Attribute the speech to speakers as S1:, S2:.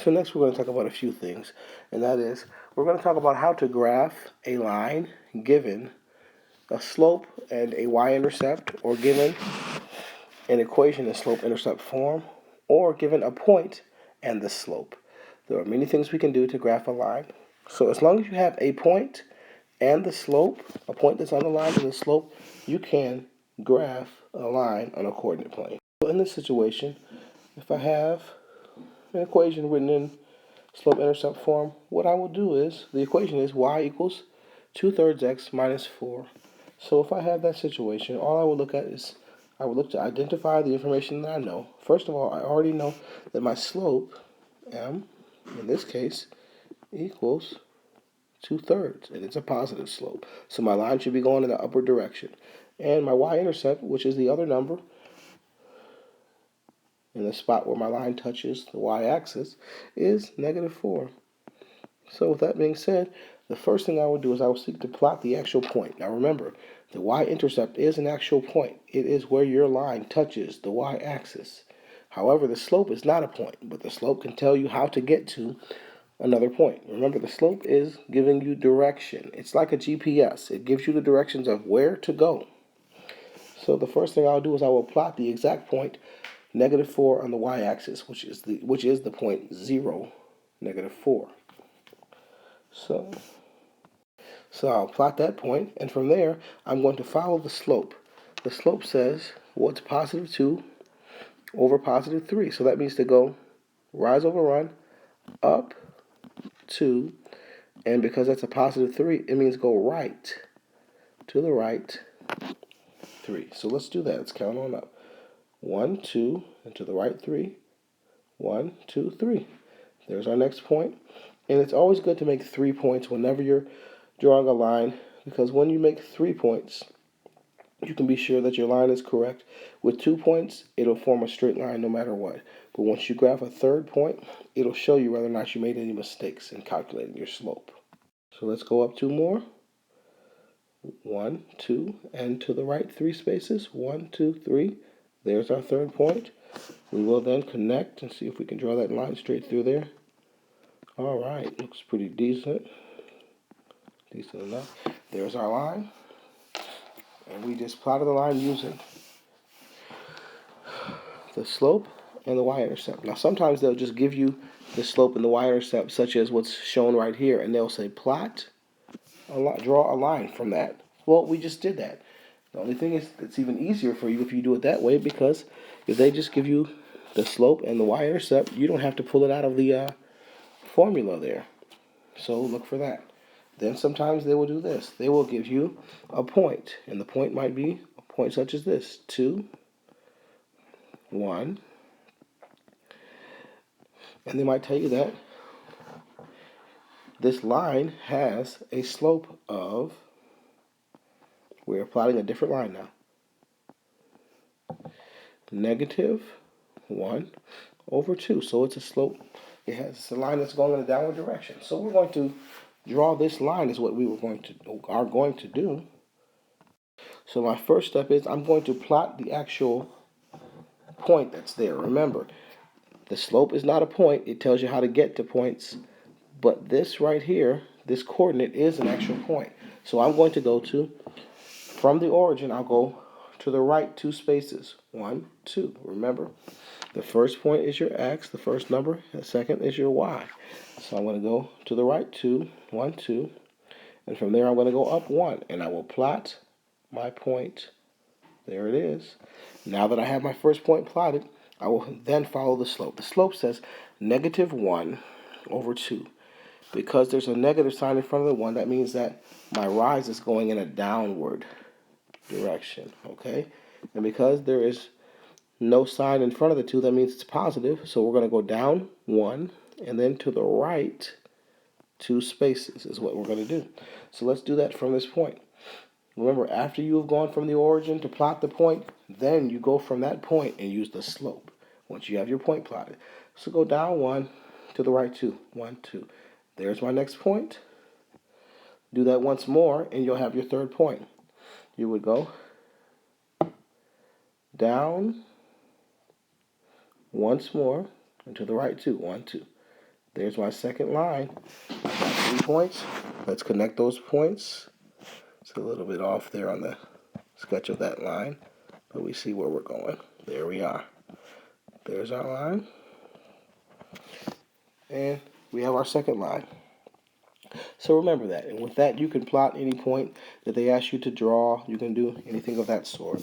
S1: So next we're going to talk about a few things, and that is we're going to talk about how to graph a line given a slope and a y-intercept, or given an equation in slope-intercept form, or given a point and the slope. There are many things we can do to graph a line. So as long as you have a point and the slope, a point that's on the line and the slope, you can graph a line on a coordinate plane. So in this situation, if I have an equation written in slope-intercept form, what I will do is, the equation is y equals 2/3 x minus 4. So if I have that situation, all I will look at is, I will look to identify the information that I know. First of all, I already know that my slope, m, in this case, equals 2/3, and it's a positive slope. So my line should be going in the upward direction. And my y-intercept, which is the other number, in the spot where my line touches the y-axis, is -4. So with that being said, the first thing I will do is I will seek to plot the actual point. Now remember, the y-intercept is an actual point. It is where your line touches the y-axis. However, the slope is not a point, but the slope can tell you how to get to another point. Remember, the slope is giving you direction. It's like a GPS. It gives you the directions of where to go. So the first thing I'll do is I will plot the exact point -4 on the y-axis, which is the point 0, -4. So I'll plot that point, and from there, I'm going to follow the slope. The slope says, well, it's +2 over +3. So that means to go rise over run, up 2, and because that's a +3, it means go right, to the right, 3. So let's do that. Let's count on up. 1, 2, and to the right 3. 1, 2, 3. There's our next point. And it's always good to make 3 points whenever you're drawing a line, because when you make 3 points, you can be sure that your line is correct. With 2 points, it'll form a straight line no matter what. But once you graph a third point, it'll show you whether or not you made any mistakes in calculating your slope. So let's go up 2 more. 1, 2, and to the right 3 spaces. 1, 2, 3. There's our third point. We will then connect and see if we can draw that line straight through there. All right, looks pretty decent. Decent enough. There's our line. And we just plotted the line using the slope and the y-intercept. Now sometimes they'll just give you the slope and the y-intercept, such as what's shown right here, and they'll say draw a line from that. Well, we just did that. The only thing is, it's even easier for you if you do it that way, because if they just give you the slope and the y-intercept, you don't have to pull it out of the formula there. So look for that. Then sometimes they will do this. They will give you a point, and the point might be a point such as this: 2, 1, and they might tell you that this line has a slope of, we're plotting a different line now, -1 over 2. So it's a slope. It's a line that's going in a downward direction. So we're going to draw this line is what we are going to do. So my first step is I'm going to plot the actual point that's there. Remember, the slope is not a point. It tells you how to get to points. But this right here, this coordinate, is an actual point. So I'm going to go to, from the origin, I'll go to the right 2 spaces. 1, 2. Remember, the first point is your x, the first number. The second is your y. So I'm going to go to the right 2, 1, 2. And from there, I'm going to go up 1. And I will plot my point. There it is. Now that I have my first point plotted, I will then follow the slope. The slope says -1 over 2. Because there's a negative sign in front of the 1, that means that my rise is going in a downward direction, okay? And because there is no sign in front of the 2, that means it's positive. So we're going to go down 1, and then to the right 2 spaces is what we're going to do. So let's do that from this point. Remember, after you have gone from the origin to plot the point, then you go from that point and use the slope once you have your point plotted. So go down 1, to the right 2, 1, 2. There's my next point. Do that once more, and you'll have your third point. You would go down once more, and to the right 2, 1, 2. There's my second line. I got 3 points. Let's connect those points. It's a little bit off there on the sketch of that line, but we see where we're going. There we are. There's our line. And we have our second line. So remember that. And with that, you can plot any point that they ask you to draw. You can do anything of that sort.